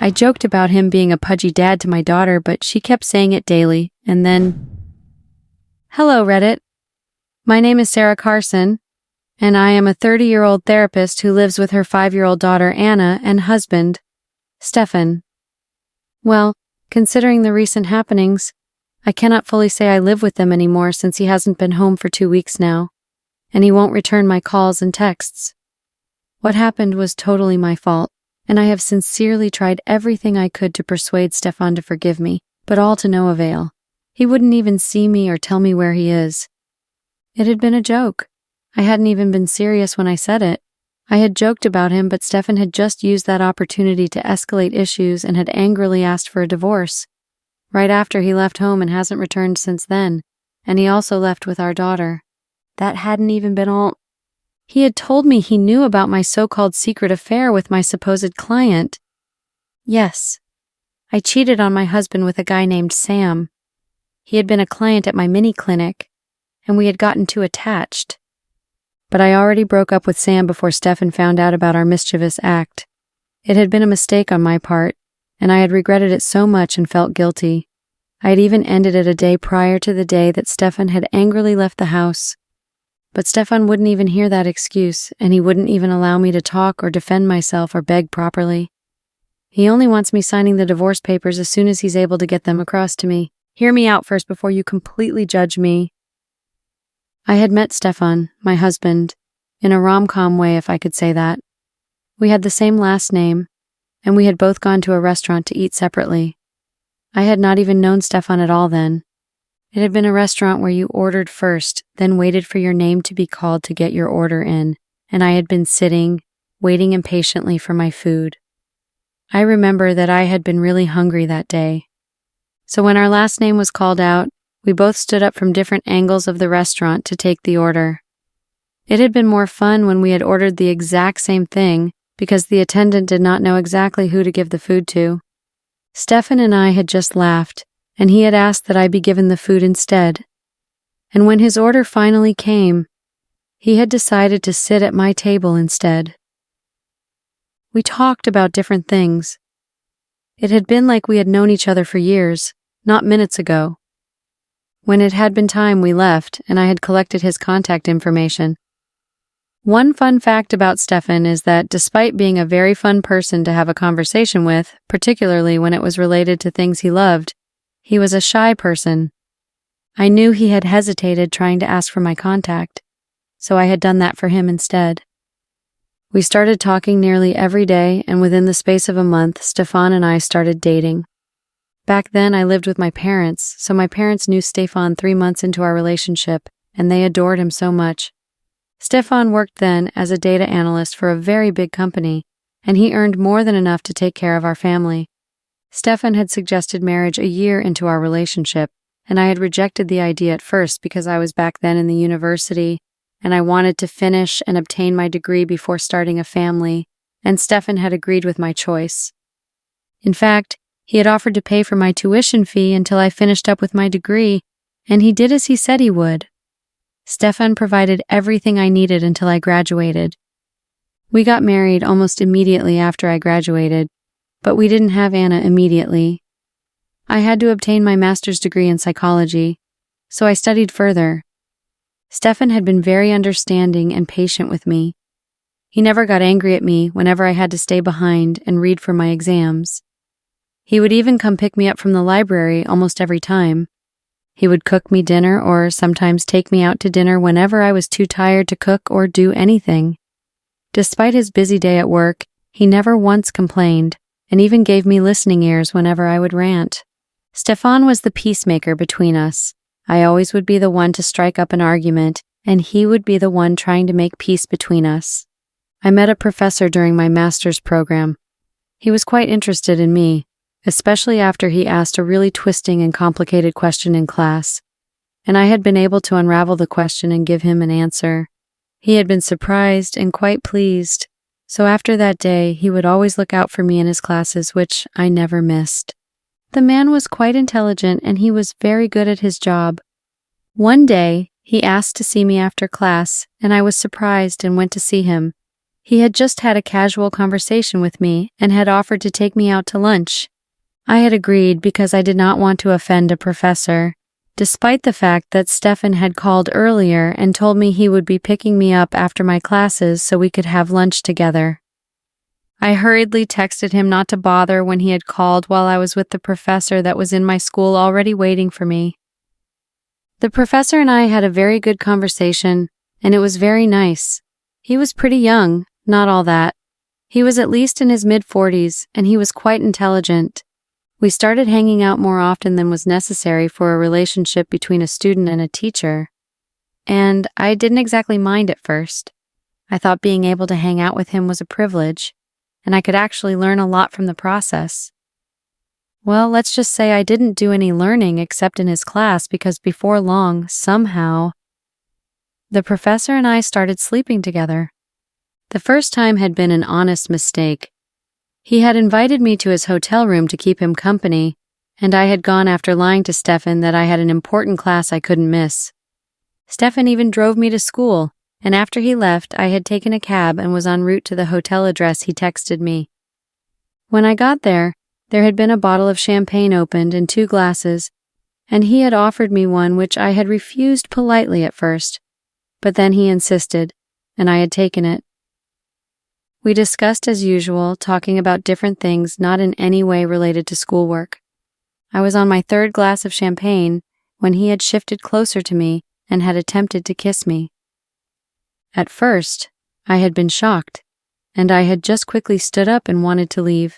I joked about him being a pudgy dad to my daughter, but she kept saying it daily, and then... Hello, Reddit. My name is Sarah Carson, and I am a 30-year-old therapist who lives with her 5-year-old daughter, Anna, and husband, Stefan. Well, considering the recent happenings, I cannot fully say I live with them anymore since he hasn't been home for 2 weeks now, and he won't return my calls and texts. What happened was totally my fault, and I have sincerely tried everything I could to persuade Stefan to forgive me, but all to no avail. He wouldn't even see me or tell me where he is. It had been a joke. I hadn't even been serious when I said it. I had joked about him, but Stefan had just used that opportunity to escalate issues and had angrily asked for a divorce. Right after he left home and hasn't returned since then, and he also left with our daughter. That hadn't even been all. He had told me he knew about my so-called secret affair with my supposed client. Yes, I cheated on my husband with a guy named Sam. He had been a client at my mini clinic, and we had gotten too attached. But I already broke up with Sam before Stefan found out about our mischievous act. It had been a mistake on my part, and I had regretted it so much and felt guilty. I had even ended it a day prior to the day that Stefan had angrily left the house. But Stefan wouldn't even hear that excuse, and he wouldn't even allow me to talk or defend myself or beg properly. He only wants me signing the divorce papers as soon as he's able to get them across to me. Hear me out first before you completely judge me. I had met Stefan, my husband, in a rom-com way, if I could say that. We had the same last name, and we had both gone to a restaurant to eat separately. I had not even known Stefan at all then. It had been a restaurant where you ordered first, then waited for your name to be called to get your order in, and I had been sitting, waiting impatiently for my food. I remember that I had been really hungry that day. So when our last name was called out, we both stood up from different angles of the restaurant to take the order. It had been more fun when we had ordered the exact same thing because the attendant did not know exactly who to give the food to. Stefan and I had just laughed, and he had asked that I be given the food instead. And when his order finally came, he had decided to sit at my table instead. We talked about different things. It had been like we had known each other for years, not minutes ago. When it had been time, we left, and I had collected his contact information. One fun fact about Stefan is that despite being a very fun person to have a conversation with, particularly when it was related to things he loved, he was a shy person. I knew he had hesitated trying to ask for my contact, so I had done that for him instead. We started talking nearly every day, and within the space of a month, Stefan and I started dating. Back then, I lived with my parents, so my parents knew Stefan 3 months into our relationship, and they adored him so much. Stefan worked then as a data analyst for a very big company, and he earned more than enough to take care of our family. Stefan had suggested marriage a year into our relationship, and I had rejected the idea at first because I was back then in the university, and I wanted to finish and obtain my degree before starting a family, and Stefan had agreed with my choice. In fact, he had offered to pay for my tuition fee until I finished up with my degree, and he did as he said he would. Stefan provided everything I needed until I graduated. We got married almost immediately after I graduated, but we didn't have Anna immediately. I had to obtain my master's degree in psychology, so I studied further. Stefan had been very understanding and patient with me. He never got angry at me whenever I had to stay behind and read for my exams. He would even come pick me up from the library almost every time. He would cook me dinner or sometimes take me out to dinner whenever I was too tired to cook or do anything. Despite his busy day at work, he never once complained and even gave me listening ears whenever I would rant. Stefan was the peacemaker between us. I always would be the one to strike up an argument, and he would be the one trying to make peace between us. I met a professor during my master's program. He was quite interested in me, especially after he asked a really twisting and complicated question in class, and I had been able to unravel the question and give him an answer. He had been surprised and quite pleased, so after that day he would always look out for me in his classes, which I never missed. The man was quite intelligent and he was very good at his job. One day, he asked to see me after class, and I was surprised and went to see him. He had just had a casual conversation with me and had offered to take me out to lunch. I had agreed because I did not want to offend a professor, despite the fact that Stefan had called earlier and told me he would be picking me up after my classes so we could have lunch together. I hurriedly texted him not to bother when he had called while I was with the professor that was in my school already waiting for me. The professor and I had a very good conversation, and it was very nice. He was pretty young, not all that. He was at least in his mid-40s, and he was quite intelligent. We started hanging out more often than was necessary for a relationship between a student and a teacher. And I didn't exactly mind at first. I thought being able to hang out with him was a privilege, and I could actually learn a lot from the process. Well, let's just say I didn't do any learning except in his class because before long, somehow, the professor and I started sleeping together. The first time had been an honest mistake. He had invited me to his hotel room to keep him company, and I had gone after lying to Stefan that I had an important class I couldn't miss. Stefan even drove me to school, and after he left, I had taken a cab and was en route to the hotel address he texted me. When I got there had been a bottle of champagne opened and 2 glasses, and he had offered me one which I had refused politely at first, but then he insisted, and I had taken it. We discussed as usual, talking about different things not in any way related to schoolwork. I was on my 3rd glass of champagne when he had shifted closer to me and had attempted to kiss me. At first, I had been shocked, and I had just quickly stood up and wanted to leave,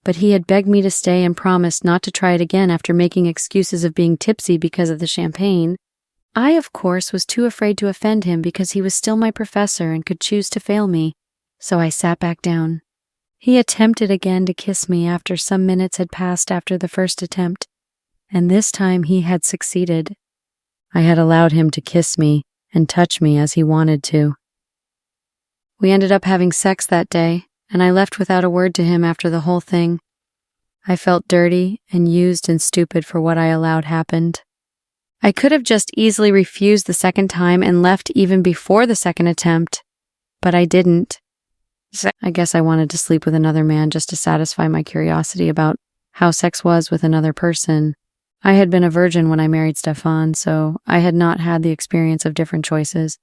but he had begged me to stay and promised not to try it again after making excuses of being tipsy because of the champagne. I, of course, was too afraid to offend him because he was still my professor and could choose to fail me, so I sat back down. He attempted again to kiss me after some minutes had passed after the first attempt, and this time he had succeeded. I had allowed him to kiss me and touch me as he wanted to. We ended up having sex that day, and I left without a word to him after the whole thing. I felt dirty and used and stupid for what I allowed happened. I could have just easily refused the second time and left even before the second attempt, but I didn't. I guess I wanted to sleep with another man just to satisfy my curiosity about how sex was with another person. I had been a virgin when I married Stefan, so I had not had the experience of different choices,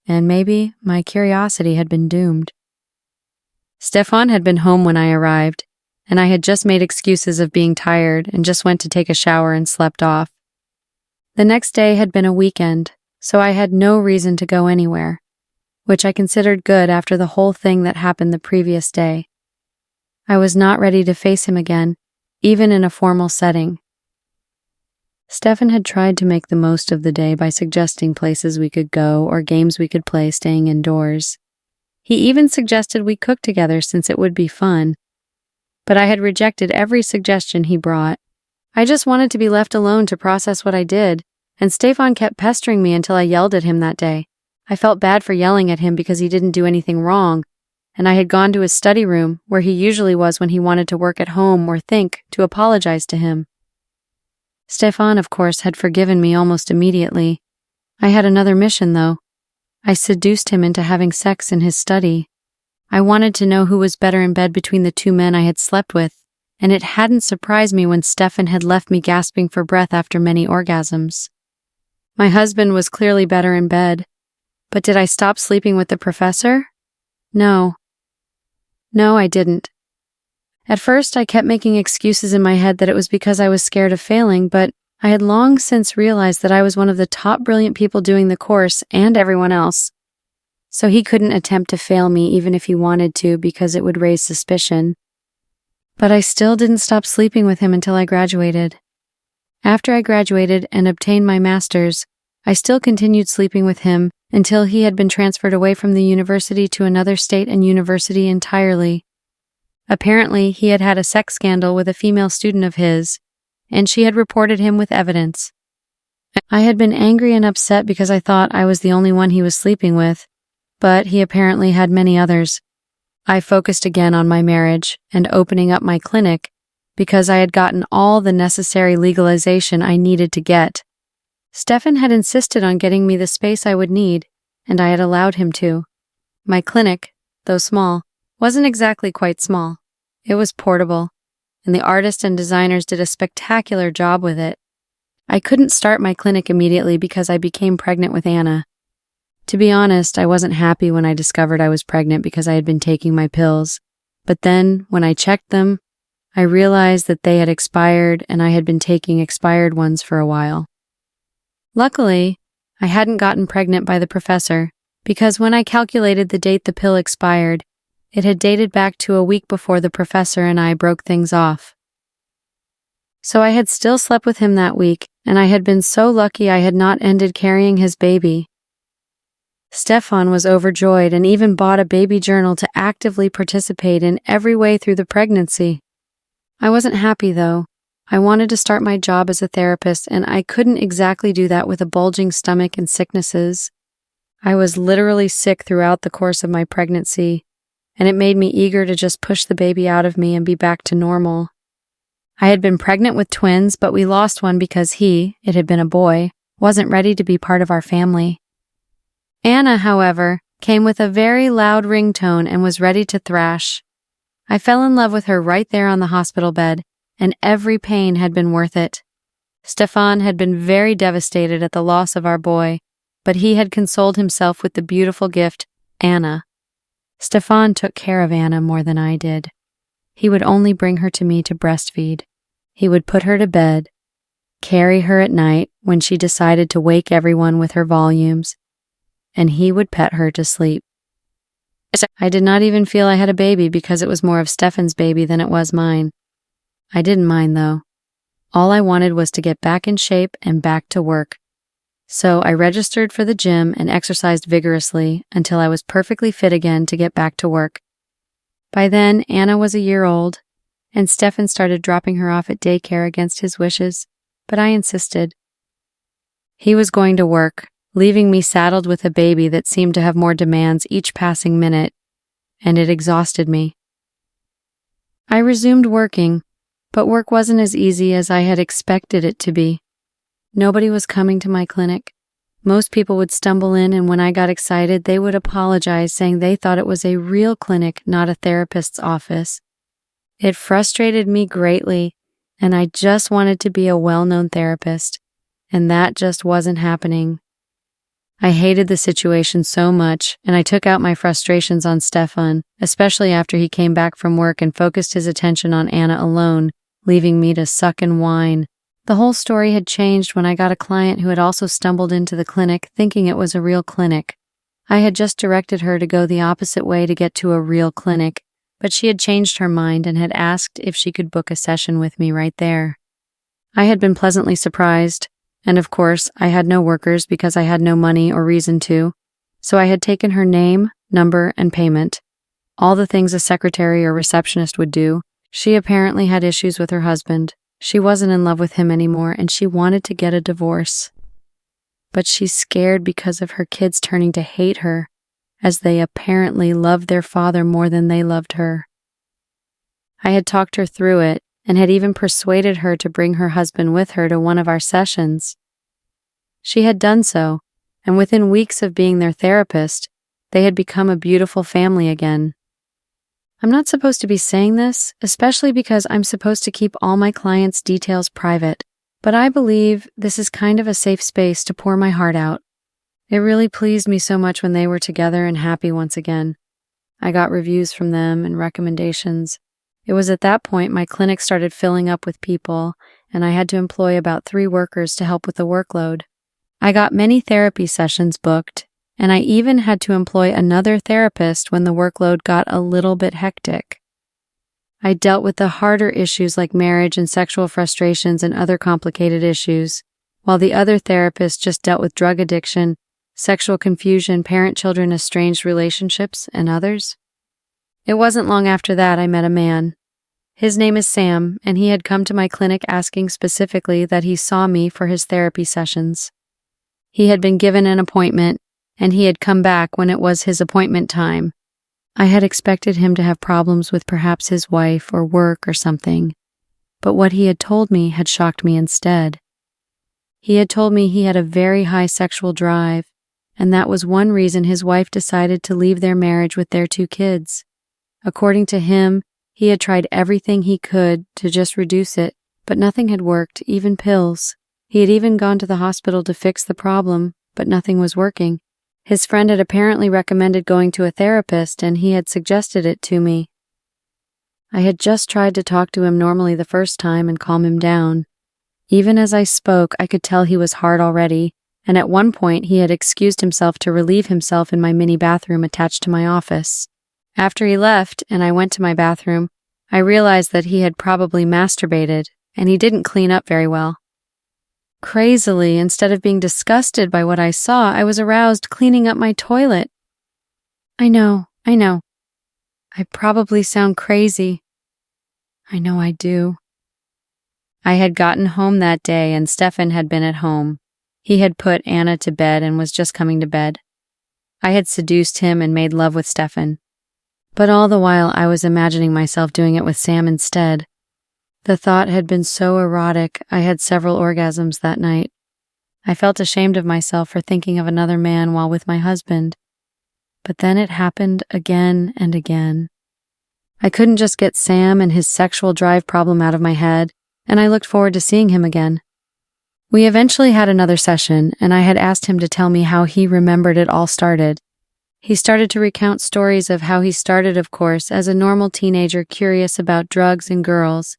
and maybe my curiosity had been doomed. Stefan had been home when I arrived, and I had just made excuses of being tired and just went to take a shower and slept off. The next day had been a weekend, so I had no reason to go anywhere, which I considered good after the whole thing that happened the previous day. I was not ready to face him again, even in a formal setting. Stefan had tried to make the most of the day by suggesting places we could go or games we could play staying indoors. He even suggested we cook together since it would be fun, but I had rejected every suggestion he brought. I just wanted to be left alone to process what I did, and Stefan kept pestering me until I yelled at him that day. I felt bad for yelling at him because he didn't do anything wrong, and I had gone to his study room, where he usually was when he wanted to work at home or think, to apologize to him. Stefan, of course, had forgiven me almost immediately. I had another mission, though. I seduced him into having sex in his study. I wanted to know who was better in bed between the 2 men I had slept with, and it hadn't surprised me when Stefan had left me gasping for breath after many orgasms. My husband was clearly better in bed, but did I stop sleeping with the professor? No. No, I didn't. At first, I kept making excuses in my head that it was because I was scared of failing, but I had long since realized that I was one of the top brilliant people doing the course and everyone else. So he couldn't attempt to fail me even if he wanted to because it would raise suspicion. But I still didn't stop sleeping with him until I graduated. After I graduated and obtained my master's, I still continued sleeping with him until he had been transferred away from the university to another state and university entirely. Apparently, he had had a sex scandal with a female student of his, and she had reported him with evidence. I had been angry and upset because I thought I was the only one he was sleeping with, but he apparently had many others. I focused again on my marriage and opening up my clinic because I had gotten all the necessary legalization I needed to get. Stefan had insisted on getting me the space I would need, and I had allowed him to. My clinic, though small, wasn't exactly quite small. It was portable, and the artists and designers did a spectacular job with it. I couldn't start my clinic immediately because I became pregnant with Anna. To be honest, I wasn't happy when I discovered I was pregnant because I had been taking my pills. But then, when I checked them, I realized that they had expired and I had been taking expired ones for a while. Luckily, I hadn't gotten pregnant by the professor because when I calculated the date the pill expired, it had dated back to a week before the professor and I broke things off. So I had still slept with him that week, and I had been so lucky I had not ended carrying his baby. Stefan was overjoyed and even bought a baby journal to actively participate in every way through the pregnancy. I wasn't happy, though. I wanted to start my job as a therapist, and I couldn't exactly do that with a bulging stomach and sicknesses. I was literally sick throughout the course of my pregnancy, and it made me eager to just push the baby out of me and be back to normal. I had been pregnant with twins, but we lost one because it had been a boy, wasn't ready to be part of our family. Anna, however, came with a very loud ringtone and was ready to thrash. I fell in love with her right there on the hospital bed, and every pain had been worth it. Stefan had been very devastated at the loss of our boy, but he had consoled himself with the beautiful gift, Anna. Stefan took care of Anna more than I did. He would only bring her to me to breastfeed. He would put her to bed, carry her at night when she decided to wake everyone with her volumes, and he would pet her to sleep. I did not even feel I had a baby because it was more of Stefan's baby than it was mine. I didn't mind, though. All I wanted was to get back in shape and back to work. So I registered for the gym and exercised vigorously until I was perfectly fit again to get back to work. By then, Anna was a year old, and Stefan started dropping her off at daycare against his wishes, but I insisted. He was going to work, leaving me saddled with a baby that seemed to have more demands each passing minute, and it exhausted me. I resumed working, but work wasn't as easy as I had expected it to be. Nobody was coming to my clinic. Most people would stumble in, and when I got excited, they would apologize, saying they thought it was a real clinic, not a therapist's office. It frustrated me greatly, and I just wanted to be a well-known therapist, and that just wasn't happening. I hated the situation so much, and I took out my frustrations on Stefan, especially after he came back from work and focused his attention on Anna alone, leaving me to suck and whine. The whole story had changed when I got a client who had also stumbled into the clinic thinking it was a real clinic. I had just directed her to go the opposite way to get to a real clinic, but she had changed her mind and had asked if she could book a session with me right there. I had been pleasantly surprised, and of course, I had no workers because I had no money or reason to, so I had taken her name, number, and payment. All the things a secretary or receptionist would do. She apparently had issues with her husband. She wasn't in love with him anymore, and she wanted to get a divorce. But she's scared because of her kids turning to hate her, as they apparently loved their father more than they loved her. I had talked her through it, and had even persuaded her to bring her husband with her to one of our sessions. She had done so, and within weeks of being their therapist, they had become a beautiful family again. I'm not supposed to be saying this, especially because I'm supposed to keep all my clients' details private, but I believe this is kind of a safe space to pour my heart out. It really pleased me so much when they were together and happy once again. I got reviews from them and recommendations. It was at that point my clinic started filling up with people, and I had to employ about 3 workers to help with the workload. I got many therapy sessions booked, and I even had to employ another therapist when the workload got a little bit hectic. I dealt with the harder issues like marriage and sexual frustrations and other complicated issues, while the other therapist just dealt with drug addiction, sexual confusion, parent-children estranged relationships, and others. It wasn't long after that I met a man. His name is Sam, and he had come to my clinic asking specifically that he saw me for his therapy sessions. He had been given an appointment, and he had come back when it was his appointment time. I had expected him to have problems with perhaps his wife or work or something, but what he had told me had shocked me instead. He had told me he had a very high sexual drive, and that was one reason his wife decided to leave their marriage with their 2 kids. According to him, he had tried everything he could to just reduce it, but nothing had worked, even pills. He had even gone to the hospital to fix the problem, but nothing was working. His friend had apparently recommended going to a therapist, and he had suggested it to me. I had just tried to talk to him normally the first time and calm him down. Even as I spoke, I could tell he was hard already, and at one point he had excused himself to relieve himself in my mini bathroom attached to my office. After he left and I went to my bathroom, I realized that he had probably masturbated, and he didn't clean up very well. Crazily, instead of being disgusted by what I saw, I was aroused cleaning up my toilet. I know. I probably sound crazy. I know I do. I had gotten home that day and Stefan had been at home. He had put Anna to bed and was just coming to bed. I had seduced him and made love with Stefan. But all the while I was imagining myself doing it with Sam instead. The thought had been so erotic, I had several orgasms that night. I felt ashamed of myself for thinking of another man while with my husband. But then it happened again and again. I couldn't just get Sam and his sexual drive problem out of my head, and I looked forward to seeing him again. We eventually had another session, and I had asked him to tell me how he remembered it all started. He started to recount stories of how he started, of course, as a normal teenager curious about drugs and girls.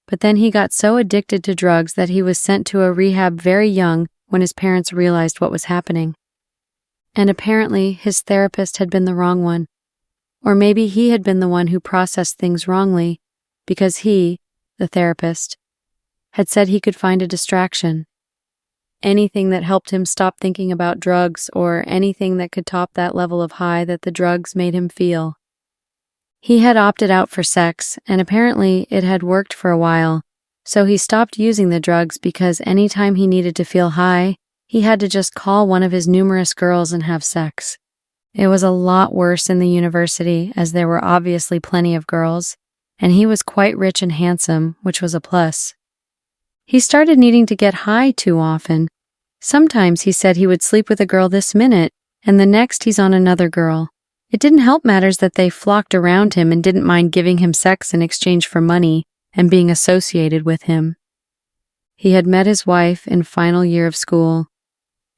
But then he got so addicted to drugs that he was sent to a rehab very young when his parents realized what was happening. And apparently his therapist had been the wrong one. Or maybe he had been the one who processed things wrongly, because he, the therapist, had said he could find a distraction. Anything that helped him stop thinking about drugs, or anything that could top that level of high that the drugs made him feel. He had opted out for sex, and apparently it had worked for a while, so he stopped using the drugs because anytime he needed to feel high, he had to just call one of his numerous girls and have sex. It was a lot worse in the university, as there were obviously plenty of girls, and he was quite rich and handsome, which was a plus. He started needing to get high too often. Sometimes he said he would sleep with a girl this minute, and the next he's on another girl. It didn't help matters that they flocked around him and didn't mind giving him sex in exchange for money and being associated with him. He had met his wife in final year of school,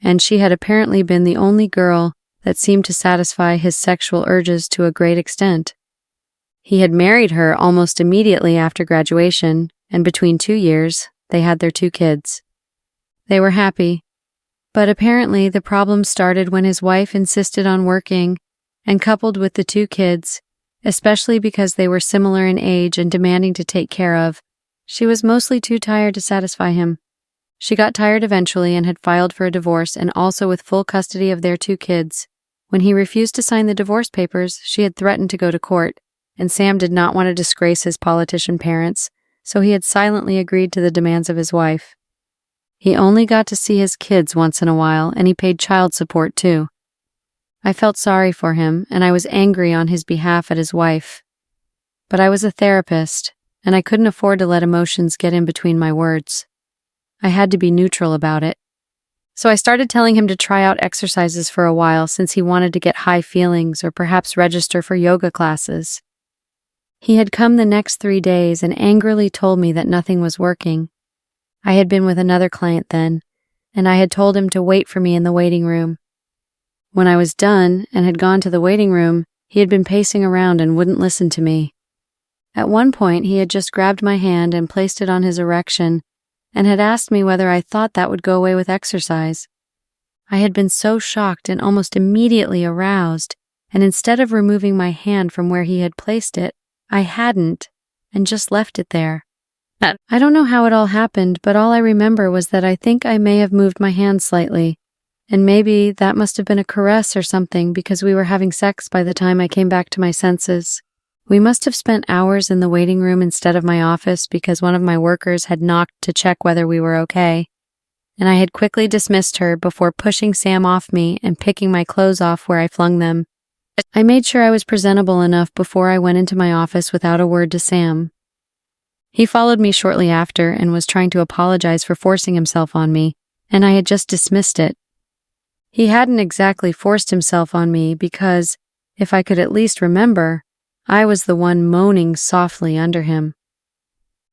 and she had apparently been the only girl that seemed to satisfy his sexual urges to a great extent. He had married her almost immediately after graduation, and between 2 years, they had their 2 kids. They were happy, but apparently the problem started when his wife insisted on working, and coupled with the 2 kids, especially because they were similar in age and demanding to take care of, she was mostly too tired to satisfy him. She got tired eventually and had filed for a divorce, and also with full custody of their 2 kids. When he refused to sign the divorce papers, she had threatened to go to court, and Sam did not want to disgrace his politician parents, so he had silently agreed to the demands of his wife. He only got to see his kids once in a while, and he paid child support too. I felt sorry for him, and I was angry on his behalf at his wife. But I was a therapist, and I couldn't afford to let emotions get in between my words. I had to be neutral about it. So I started telling him to try out exercises for a while since he wanted to get high feelings or perhaps register for yoga classes. He had come the next 3 days and angrily told me that nothing was working. I had been with another client then, and I had told him to wait for me in the waiting room. When I was done and had gone to the waiting room, he had been pacing around and wouldn't listen to me. At one point, he had just grabbed my hand and placed it on his erection and had asked me whether I thought that would go away with exercise. I had been so shocked and almost immediately aroused, and instead of removing my hand from where he had placed it, I hadn't, and just left it there. I don't know how it all happened, but all I remember was that I think I may have moved my hand slightly, and maybe that must have been a caress or something because we were having sex by the time I came back to my senses. We must have spent hours in the waiting room instead of my office because one of my workers had knocked to check whether we were okay, and I had quickly dismissed her before pushing Sam off me and picking my clothes off where I flung them. I made sure I was presentable enough before I went into my office without a word to Sam. He followed me shortly after and was trying to apologize for forcing himself on me, and I had just dismissed it. He hadn't exactly forced himself on me because, if I could at least remember, I was the one moaning softly under him.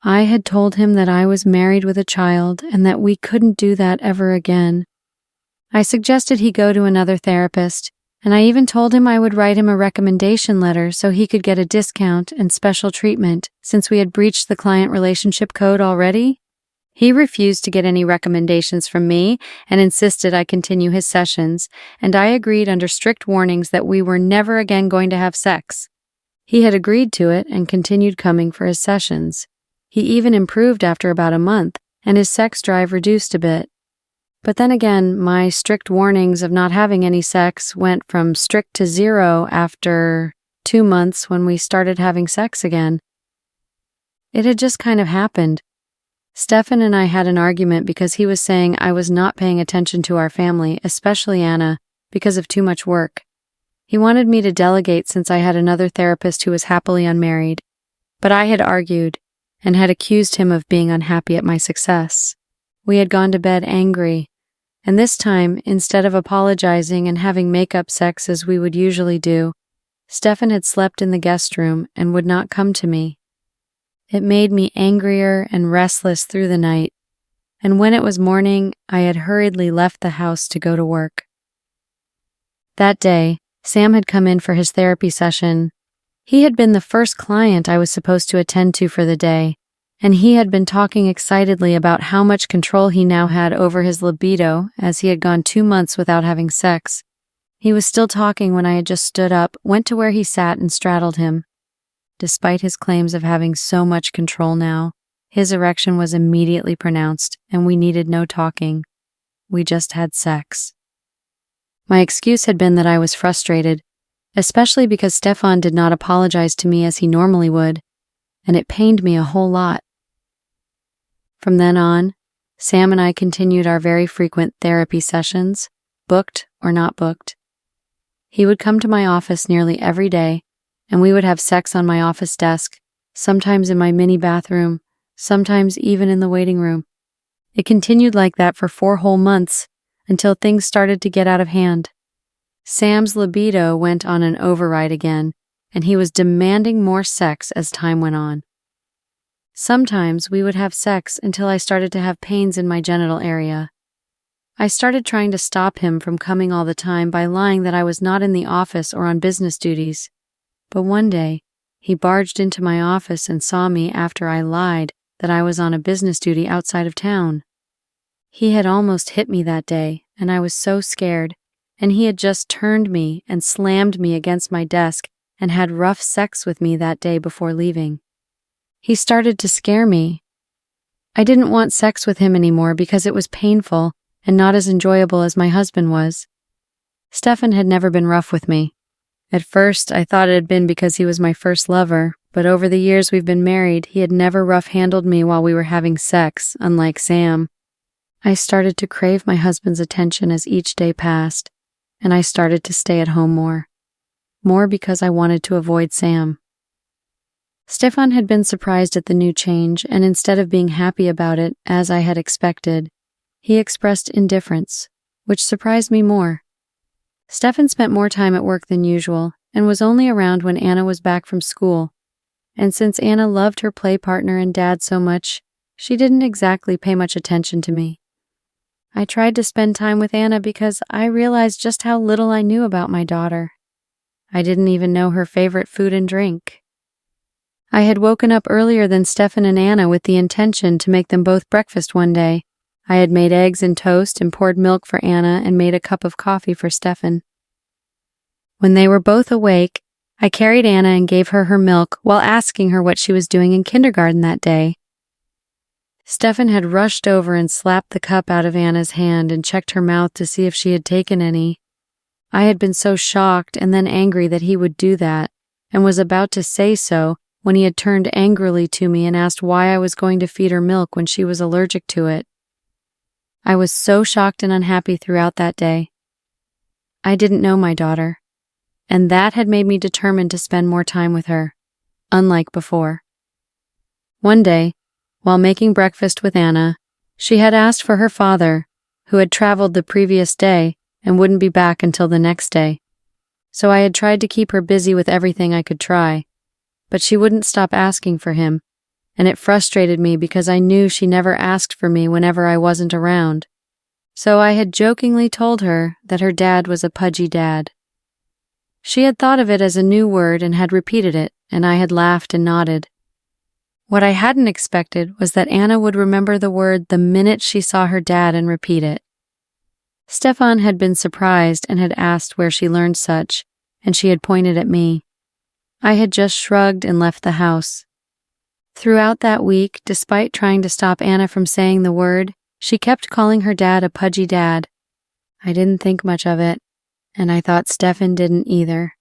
I had told him that I was married with a child and that we couldn't do that ever again. I suggested he go to another therapist, and I even told him I would write him a recommendation letter so he could get a discount and special treatment since we had breached the client relationship code already. He refused to get any recommendations from me and insisted I continue his sessions, and I agreed under strict warnings that we were never again going to have sex. He had agreed to it and continued coming for his sessions. He even improved after about a month, and his sex drive reduced a bit. But then again, my strict warnings of not having any sex went from strict to 0 after 2 months when we started having sex again. It had just kind of happened. Stefan and I had an argument because he was saying I was not paying attention to our family, especially Anna, because of too much work. He wanted me to delegate since I had another therapist who was happily unmarried, but I had argued and had accused him of being unhappy at my success. We had gone to bed angry, and this time, instead of apologizing and having make-up sex as we would usually do, Stefan had slept in the guest room and would not come to me. It made me angrier and restless through the night, and when it was morning, I had hurriedly left the house to go to work. That day, Sam had come in for his therapy session. He had been the first client I was supposed to attend to for the day, and he had been talking excitedly about how much control he now had over his libido as he had gone 2 months without having sex. He was still talking when I had just stood up, went to where he sat, and straddled him. Despite his claims of having so much control now, his erection was immediately pronounced, and we needed no talking. We just had sex. My excuse had been that I was frustrated, especially because Stefan did not apologize to me as he normally would, and it pained me a whole lot. From then on, Sam and I continued our very frequent therapy sessions, booked or not booked. He would come to my office nearly every day, and we would have sex on my office desk, sometimes in my mini bathroom, sometimes even in the waiting room. It continued like that for 4 whole months, until things started to get out of hand. Sam's libido went on an override again, and he was demanding more sex as time went on. Sometimes we would have sex until I started to have pains in my genital area. I started trying to stop him from coming all the time by lying that I was not in the office or on business duties. But one day, he barged into my office and saw me after I lied that I was on a business duty outside of town. He had almost hit me that day, and I was so scared, and he had just turned me and slammed me against my desk and had rough sex with me that day before leaving. He started to scare me. I didn't want sex with him anymore because it was painful and not as enjoyable as my husband was. Stefan had never been rough with me. At first, I thought it had been because he was my first lover, but over the years we've been married, he had never rough-handled me while we were having sex, unlike Sam. I started to crave my husband's attention as each day passed, and I started to stay at home more. More because I wanted to avoid Sam. Stefan had been surprised at the new change, and instead of being happy about it, as I had expected, he expressed indifference, which surprised me more. Stefan spent more time at work than usual, and was only around when Anna was back from school. And since Anna loved her play partner and dad so much, she didn't exactly pay much attention to me. I tried to spend time with Anna because I realized just how little I knew about my daughter. I didn't even know her favorite food and drink. I had woken up earlier than Stefan and Anna with the intention to make them both breakfast one day. I had made eggs and toast and poured milk for Anna and made a cup of coffee for Stefan. When they were both awake, I carried Anna and gave her her milk while asking her what she was doing in kindergarten that day. Stefan had rushed over and slapped the cup out of Anna's hand and checked her mouth to see if she had taken any. I had been so shocked and then angry that he would do that, and was about to say so when he had turned angrily to me and asked why I was going to feed her milk when she was allergic to it. I was so shocked and unhappy throughout that day. I didn't know my daughter, and that had made me determined to spend more time with her, unlike before. One day, while making breakfast with Anna, she had asked for her father, who had traveled the previous day, and wouldn't be back until the next day. So I had tried to keep her busy with everything I could try, but she wouldn't stop asking for him, and it frustrated me because I knew she never asked for me whenever I wasn't around. So I had jokingly told her that her dad was a pudgy dad. She had thought of it as a new word and had repeated it, and I had laughed and nodded. What I hadn't expected was that Anna would remember the word the minute she saw her dad and repeat it. Stefan had been surprised and had asked where she learned such, and she had pointed at me. I had just shrugged and left the house. Throughout that week, despite trying to stop Anna from saying the word, she kept calling her dad a pudgy dad. I didn't think much of it, and I thought Stefan didn't either.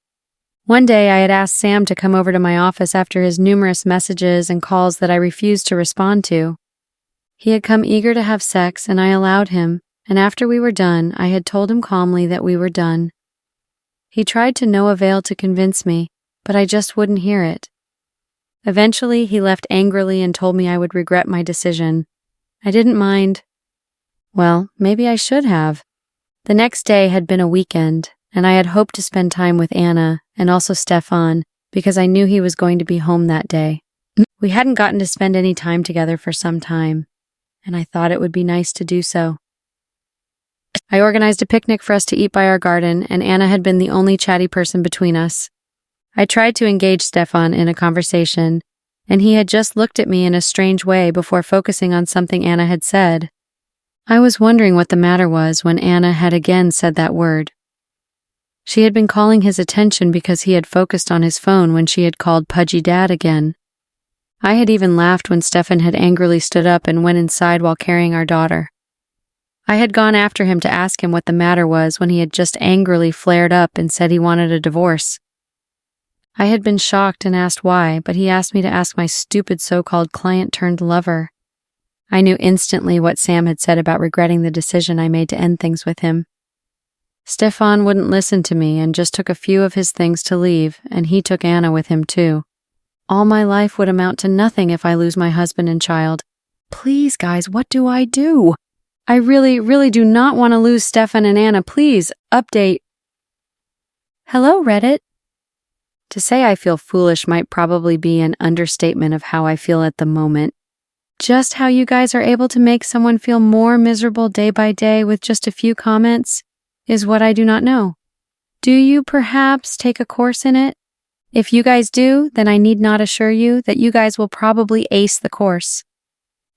One day I had asked Sam to come over to my office after his numerous messages and calls that I refused to respond to. He had come eager to have sex, and I allowed him, and after we were done, I had told him calmly that we were done. He tried to no avail to convince me, but I just wouldn't hear it. Eventually, he left angrily and told me I would regret my decision. I didn't mind. Well, maybe I should have. The next day had been a weekend, and I had hoped to spend time with Anna and also Stefan because I knew he was going to be home that day. We hadn't gotten to spend any time together for some time, and I thought it would be nice to do so. I organized a picnic for us to eat by our garden, and Anna had been the only chatty person between us. I tried to engage Stefan in a conversation, and he had just looked at me in a strange way before focusing on something Anna had said. I was wondering what the matter was when Anna had again said that word. She had been calling his attention because he had focused on his phone when she had called pudgy dad again. I had even laughed when Stefan had angrily stood up and went inside while carrying our daughter. I had gone after him to ask him what the matter was when he had just angrily flared up and said he wanted a divorce. I had been shocked and asked why, but he asked me to ask my stupid so-called client-turned-lover. I knew instantly what Sam had said about regretting the decision I made to end things with him. Stefan wouldn't listen to me and just took a few of his things to leave, and he took Anna with him too. All my life would amount to nothing if I lose my husband and child. Please, guys, what do I do? I really do not want to lose Stefan and Anna. Please, update. Hello, Reddit. To say I feel foolish might probably be an understatement of how I feel at the moment. Just how you guys are able to make someone feel more miserable day by day with just a few comments is what I do not know. Do you perhaps take a course in it? If you guys do, then I need not assure you that you guys will probably ace the course.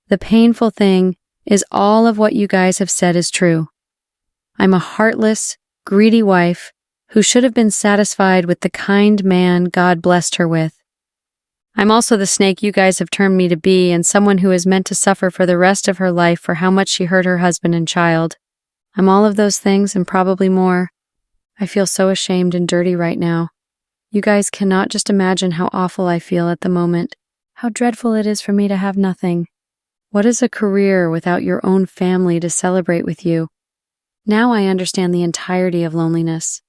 The painful thing is all of what you guys have said is true. I'm a heartless, greedy wife who should have been satisfied with the kind man God blessed her with. I'm also the snake you guys have termed me to be, and someone who is meant to suffer for the rest of her life for how much she hurt her husband and child. I'm all of those things and probably more. I feel so ashamed and dirty right now. You guys cannot just imagine how awful I feel at the moment, how dreadful it is for me to have nothing. What is a career without your own family to celebrate with you? Now I understand the entirety of loneliness.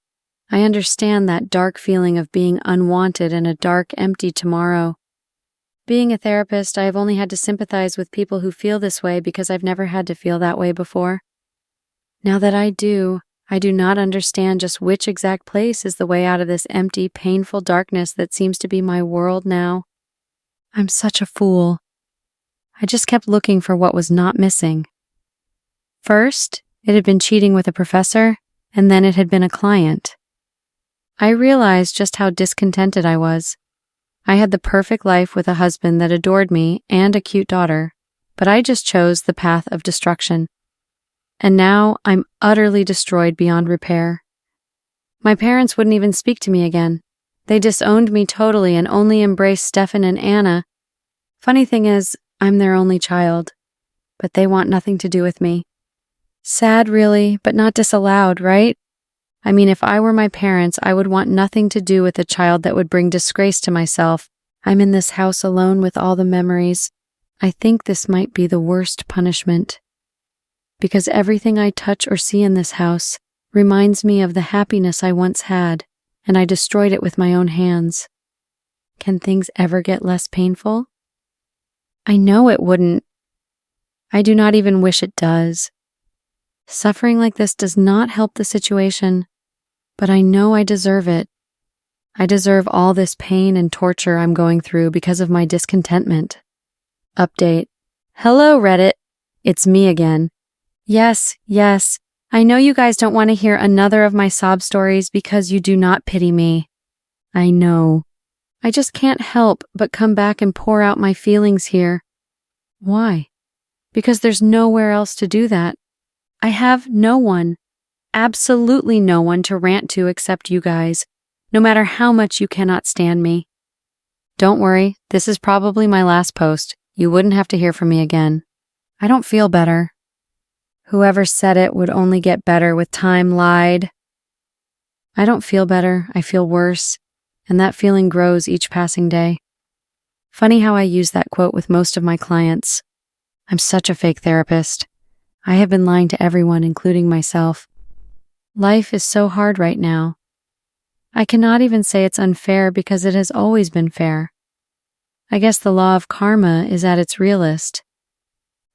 I understand that dark feeling of being unwanted and a dark, empty tomorrow. Being a therapist, I have only had to sympathize with people who feel this way because I've never had to feel that way before. Now that I do not understand just which exact place is the way out of this empty, painful darkness that seems to be my world now. I'm such a fool. I just kept looking for what was not missing. First, it had been cheating with a professor, and then it had been a client. I realized just how discontented I was. I had the perfect life with a husband that adored me and a cute daughter, but I just chose the path of destruction. And now I'm utterly destroyed beyond repair. My parents wouldn't even speak to me again. They disowned me totally and only embraced Stefan and Anna. Funny thing is, I'm their only child, but they want nothing to do with me. Sad, really, but not disallowed, right? I mean, if I were my parents, I would want nothing to do with a child that would bring disgrace to myself. I'm in this house alone with all the memories. I think this might be the worst punishment. Because everything I touch or see in this house reminds me of the happiness I once had, and I destroyed it with my own hands. Can things ever get less painful? I know it wouldn't. I do not even wish it does. Suffering like this does not help the situation, but I know I deserve it. I deserve all this pain and torture I'm going through because of my discontentment. Update. Hello, Reddit. It's me again. Yes, I know you guys don't want to hear another of my sob stories because you do not pity me. I know. I just can't help but come back and pour out my feelings here. Why? Because there's nowhere else to do that. I have no one, absolutely no one to rant to except you guys, no matter how much you cannot stand me. Don't worry, this is probably my last post. You wouldn't have to hear from me again. I don't feel better. Whoever said it would only get better with time lied. I don't feel better, I feel worse, and that feeling grows each passing day. Funny how I use that quote with most of my clients. I'm such a fake therapist. I have been lying to everyone, including myself. Life is so hard right now. I cannot even say it's unfair because it has always been fair. I guess the law of karma is at its realest.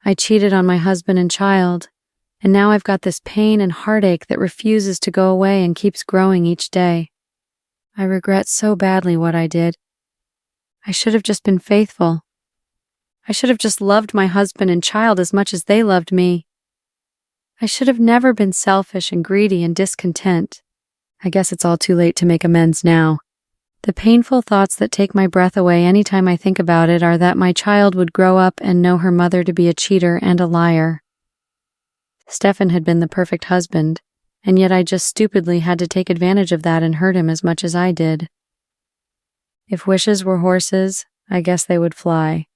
I cheated on my husband and child, and now I've got this pain and heartache that refuses to go away and keeps growing each day. I regret so badly what I did. I should have just been faithful. I should have just loved my husband and child as much as they loved me. I should have never been selfish and greedy and discontent. I guess it's all too late to make amends now. The painful thoughts that take my breath away anytime I think about it are that my child would grow up and know her mother to be a cheater and a liar. Stefan had been the perfect husband, and yet I just stupidly had to take advantage of that and hurt him as much as I did. If wishes were horses, I guess they would fly.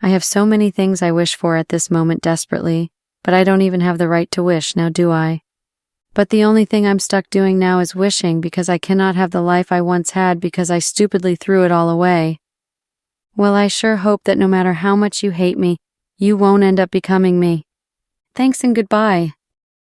I have so many things I wish for at this moment desperately, but I don't even have the right to wish, now do I? But the only thing I'm stuck doing now is wishing because I cannot have the life I once had because I stupidly threw it all away. Well, I sure hope that no matter how much you hate me, you won't end up becoming me. Thanks and goodbye.